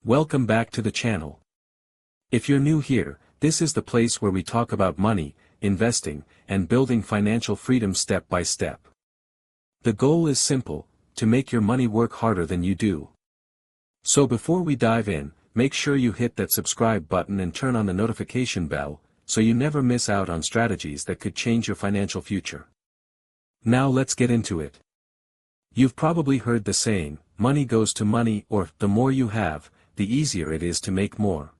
Welcome back to the channel. If you're new here, this is the place where we talk about money, investing, and building financial freedom step by step. The goal is simple: to make your money work harder than you do. So before we dive in, make sure you hit that subscribe button and turn on the notification bell, so you never miss out on strategies that could change your financial future. Now let's get into it. You've probably heard the saying, money goes to money, or the more you have, the easier it is to make more.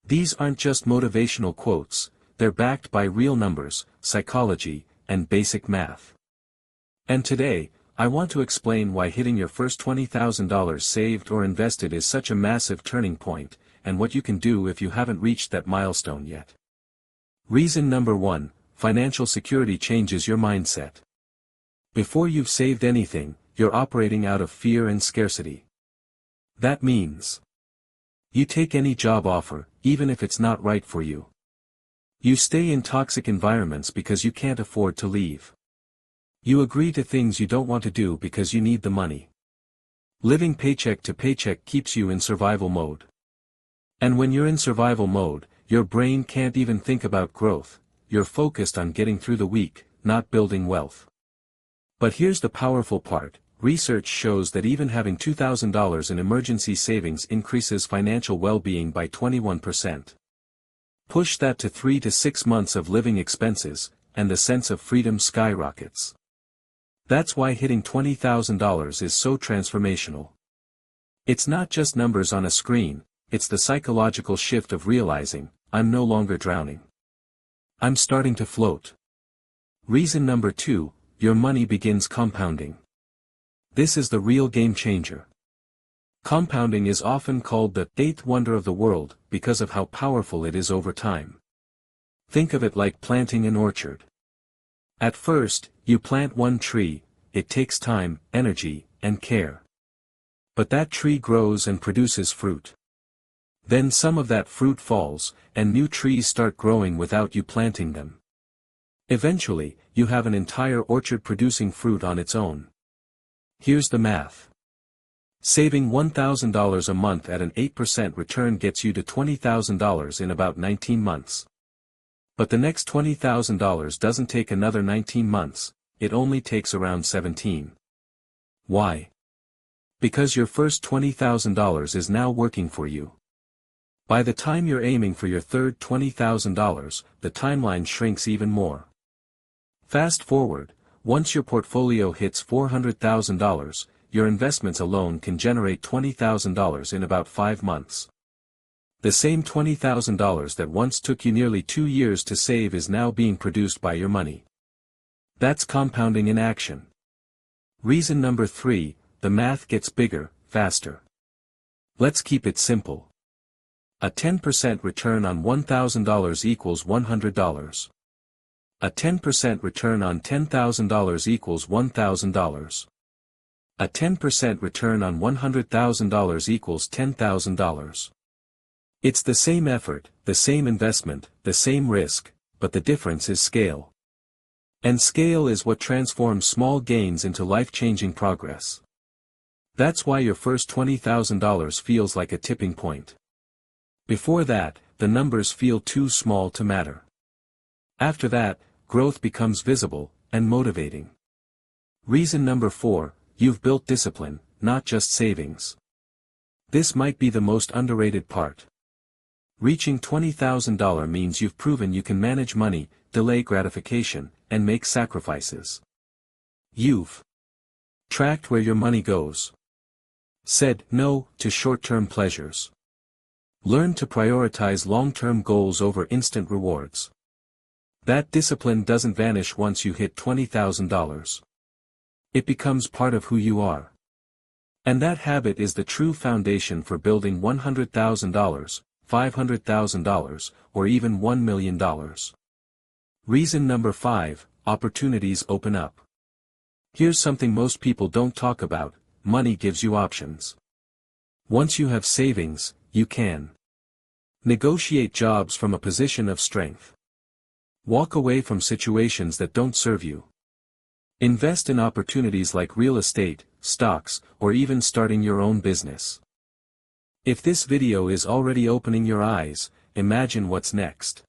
These aren't just motivational quotes, they're backed by real numbers, psychology, and basic math. And today, I want to explain why hitting your first $20,000 saved or invested is such a massive turning point, and what you can do if you haven't reached that milestone yet. Reason number 1, financial security changes your mindset. Before you've saved anything, you're operating out of fear and scarcity. That means you take any job offer, even if it's not right for you. You stay in toxic environments because you can't afford to leave. You agree to things you don't want to do because you need the money. Living paycheck to paycheck keeps you in survival mode. And when you're in survival mode, your brain can't even think about growth. You're focused on getting through the week, not building wealth. But here's the powerful part. Research shows that even having $2,000 in emergency savings increases financial well-being by 21%. Push that to 3 to 6 months of living expenses, and the sense of freedom skyrockets. That's why hitting $20,000 is so transformational. It's not just numbers on a screen, it's the psychological shift of realizing, I'm no longer drowning. I'm starting to float. Reason number 2, your money begins compounding. This is the real game changer. Compounding is often called the eighth wonder of the world because of how powerful it is over time. Think of it like planting an orchard. At first, you plant one tree, it takes time, energy, and care. But that tree grows and produces fruit. Then some of that fruit falls, and new trees start growing without you planting them. Eventually, you have an entire orchard producing fruit on its own. Here's the math. Saving $1,000 a month at an 8% return gets you to $20,000 in about 19 months. But the next $20,000 doesn't take another 19 months, it only takes around 17. Why? Because your first $20,000 is now working for you. By the time you're aiming for your third $20,000, the timeline shrinks even more. Fast forward. Once your portfolio hits $400,000, your investments alone can generate $20,000 in about 5 months. The same $20,000 that once took you nearly 2 years to save is now being produced by your money. That's compounding in action. Reason number 3, the math gets bigger, faster. Let's keep it simple. A 10% return on $1,000 equals $100. A 10% return on $10,000 equals $1,000. A 10% return on $100,000 equals $10,000. It's the same effort, the same investment, the same risk, but the difference is scale. And scale is what transforms small gains into life-changing progress. That's why your first $20,000 feels like a tipping point. Before that, the numbers feel too small to matter. After that, growth becomes visible and motivating. Reason number 4, you've built discipline, not just savings. This might be the most underrated part. Reaching $20,000 means you've proven you can manage money, delay gratification, and make sacrifices. You've tracked where your money goes. Said no to short-term pleasures. Learned to prioritize long-term goals over instant rewards. That discipline doesn't vanish once you hit $20,000. It becomes part of who you are. And that habit is the true foundation for building $100,000, $500,000, or even $1 million. Reason number 5, opportunities open up. Here's something most people don't talk about: money gives you options. Once you have savings, you can negotiate jobs from a position of strength. Walk away from situations that don't serve you. Invest in opportunities like real estate, stocks, or even starting your own business. If this video is already opening your eyes, imagine what's next.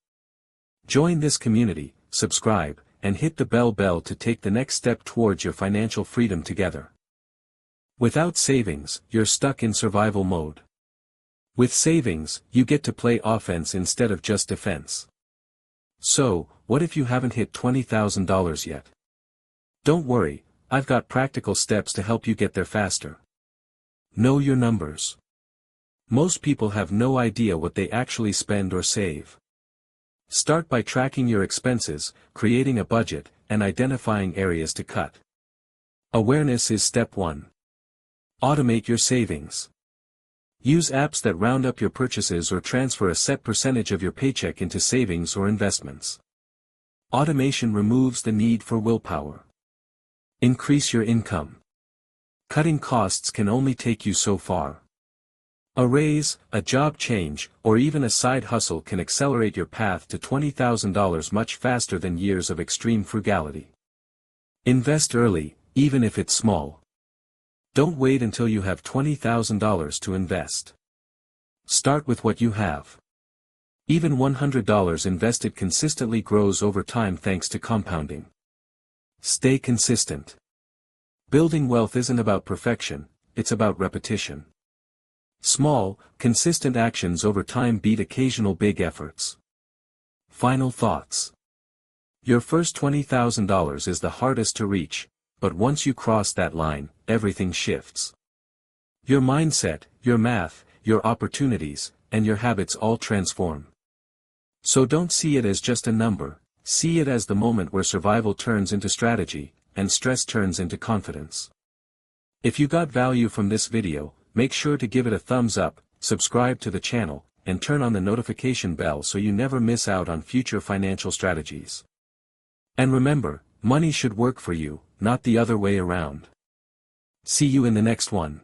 Join this community, subscribe, and hit the bell to take the next step towards your financial freedom together. Without savings, you're stuck in survival mode. With savings, you get to play offense instead of just defense. So, what if you haven't hit $20,000 yet? Don't worry, I've got practical steps to help you get there faster. Know your numbers. Most people have no idea what they actually spend or save. Start by tracking your expenses, creating a budget, and identifying areas to cut. Awareness is step 1. Automate your savings. Use apps that round up your purchases or transfer a set percentage of your paycheck into savings or investments. Automation removes the need for willpower. Increase your income. Cutting costs can only take you so far. A raise, a job change, or even a side hustle can accelerate your path to $20,000 much faster than years of extreme frugality. Invest early, even if it's small. Don't wait until you have $20,000 to invest. Start with what you have. Even $100 invested consistently grows over time thanks to compounding. Stay consistent. Building wealth isn't about perfection, it's about repetition. Small, consistent actions over time beat occasional big efforts. Final thoughts. Your first $20,000 is the hardest to reach, but once you cross that line, everything shifts. Your mindset, your math, your opportunities, and your habits all transform. So don't see it as just a number, see it as the moment where survival turns into strategy, and stress turns into confidence. If you got value from this video, make sure to give it a thumbs up, subscribe to the channel, and turn on the notification bell so you never miss out on future financial strategies. And remember, money should work for you, not the other way around. See you in the next one.